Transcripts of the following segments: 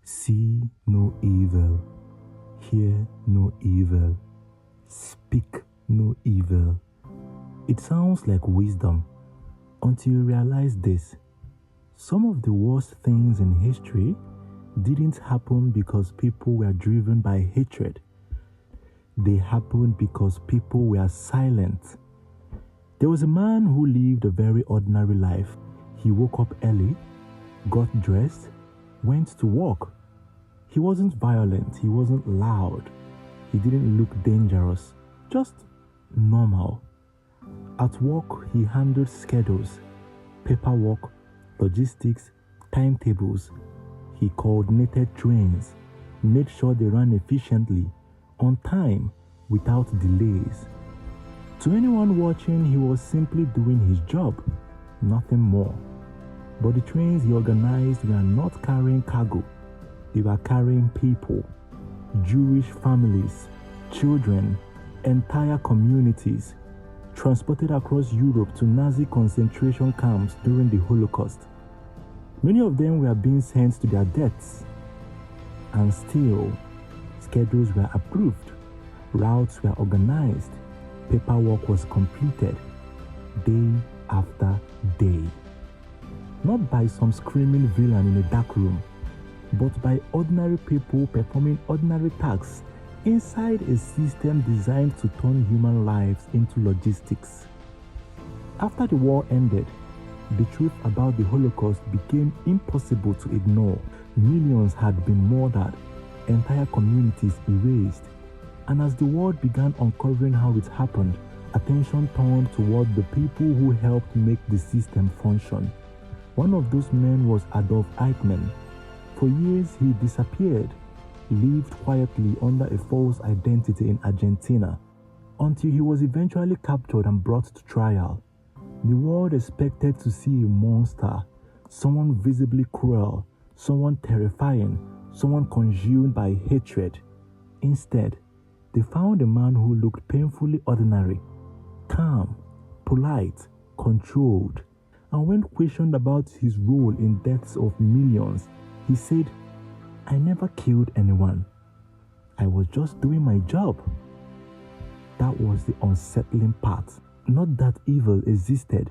See no evil, hear no evil, speak no evil. It sounds like wisdom until you realize this. Some of the worst things in history didn't happen because people were driven by hatred. They happened because people were silent. There was a man who lived a very ordinary life. He woke up early, got dressed, went to work. He wasn't violent, he wasn't loud, he didn't look dangerous, just normal. At work, he handled schedules, paperwork, logistics, timetables. He coordinated trains, made sure they ran efficiently, on time, without delays. To anyone watching, he was simply doing his job, nothing more. But the trains he organized were not carrying cargo. They were carrying people, Jewish families, children, entire communities, transported across Europe to Nazi concentration camps during the Holocaust. Many of them were being sent to their deaths. And still, schedules were approved, routes were organized, paperwork was completed, day after day. Not by some screaming villain in a dark room, but by ordinary people performing ordinary tasks inside a system designed to turn human lives into logistics. After the war ended, the truth about the Holocaust became impossible to ignore. Millions had been murdered, entire communities erased, and as the world began uncovering how it happened, attention turned toward the people who helped make the system function. One of those men was Adolf Eichmann. For years, he disappeared, lived quietly under a false identity in Argentina, until he was eventually captured and brought to trial. The world expected to see a monster, someone visibly cruel, someone terrifying, someone consumed by hatred. Instead, they found a man who looked painfully ordinary, calm, polite, controlled, and when questioned about his role in deaths of millions, he said, "I never killed anyone. I was just doing my job." That was the unsettling part. Not that evil existed,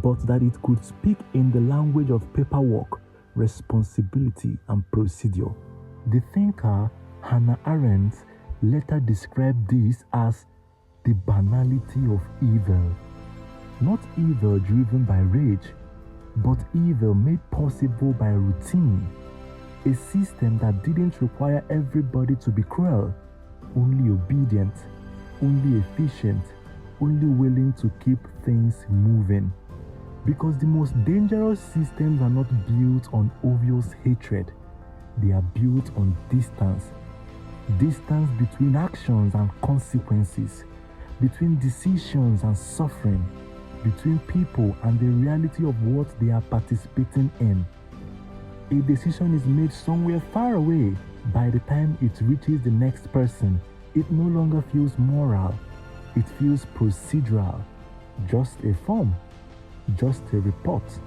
but that it could speak in the language of paperwork, responsibility, and procedure. The thinker Hannah Arendt later described this as the banality of evil. Not evil driven by rage, but evil made possible by routine. A system that didn't require everybody to be cruel, only obedient, only efficient, only willing to keep things moving. Because the most dangerous systems are not built on obvious hatred, they are built on distance. Distance between actions and consequences, between decisions and suffering, between people and the reality of what they are participating in. A decision is made somewhere far away. By the time it reaches the next person, it no longer feels moral. It feels procedural. Just a form, just a report,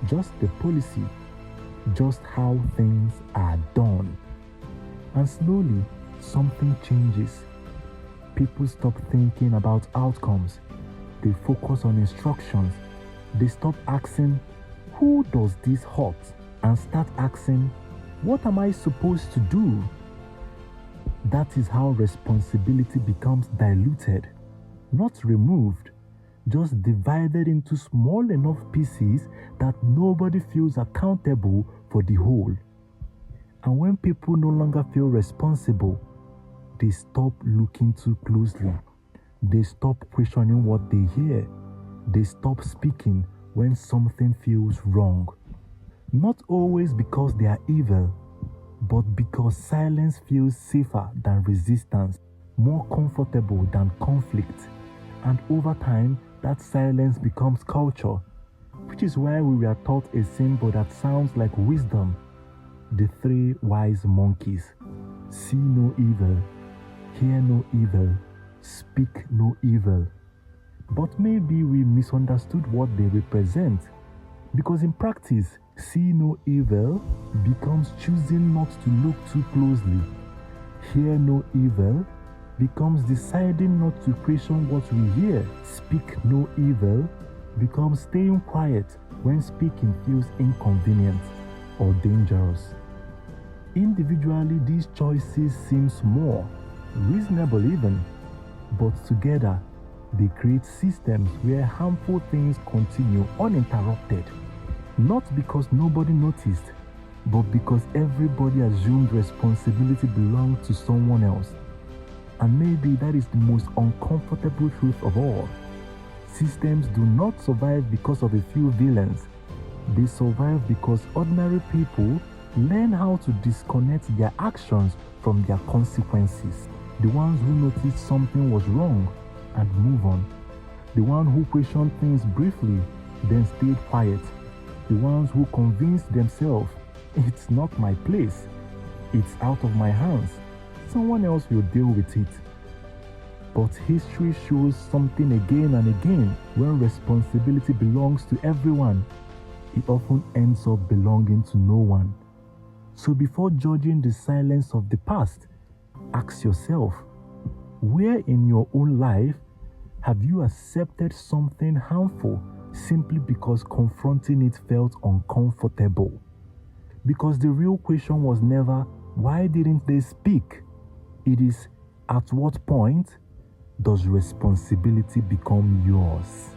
just a policy, just how things are done. And slowly, something changes. People stop thinking about outcomes. They focus on instructions. They stop asking, "Who does this hurt?" and start asking, "What am I supposed to do?" That is how responsibility becomes diluted, not removed, just divided into small enough pieces that nobody feels accountable for the whole. And when people no longer feel responsible, they stop looking too closely. They stop questioning what they hear. They stop speaking when something feels wrong. Not always because they are evil, but because silence feels safer than resistance, more comfortable than conflict. And over time, that silence becomes culture, which is why we were taught a symbol that sounds like wisdom. The three wise monkeys. See no evil, hear no evil, speak no evil. But maybe we misunderstood what they represent, because in practice, See no evil becomes choosing not to look too closely. Hear no evil becomes deciding not to question what we hear. Speak no evil becomes staying quiet when speaking feels inconvenient or dangerous. Individually, these choices seem small, reasonable even, but together they create systems where harmful things continue uninterrupted. Not because nobody noticed, but because everybody assumed responsibility belonged to someone else. And maybe that is the most uncomfortable truth of all. Systems do not survive because of a few villains. They survive because ordinary people learn how to disconnect their actions from their consequences. The ones who noticed something was wrong and move on. The ones who questioned things briefly, then stayed quiet. The ones who convinced themselves, it's not my place, it's out of my hands, someone else will deal with it. But history shows something again and again. When responsibility belongs to everyone, it often ends up belonging to no one. So before judging the silence of the past, ask yourself, where in your own life have you accepted something harmful simply because confronting it felt uncomfortable? Because the real question was never, why didn't they speak? It is, at what point does responsibility become yours?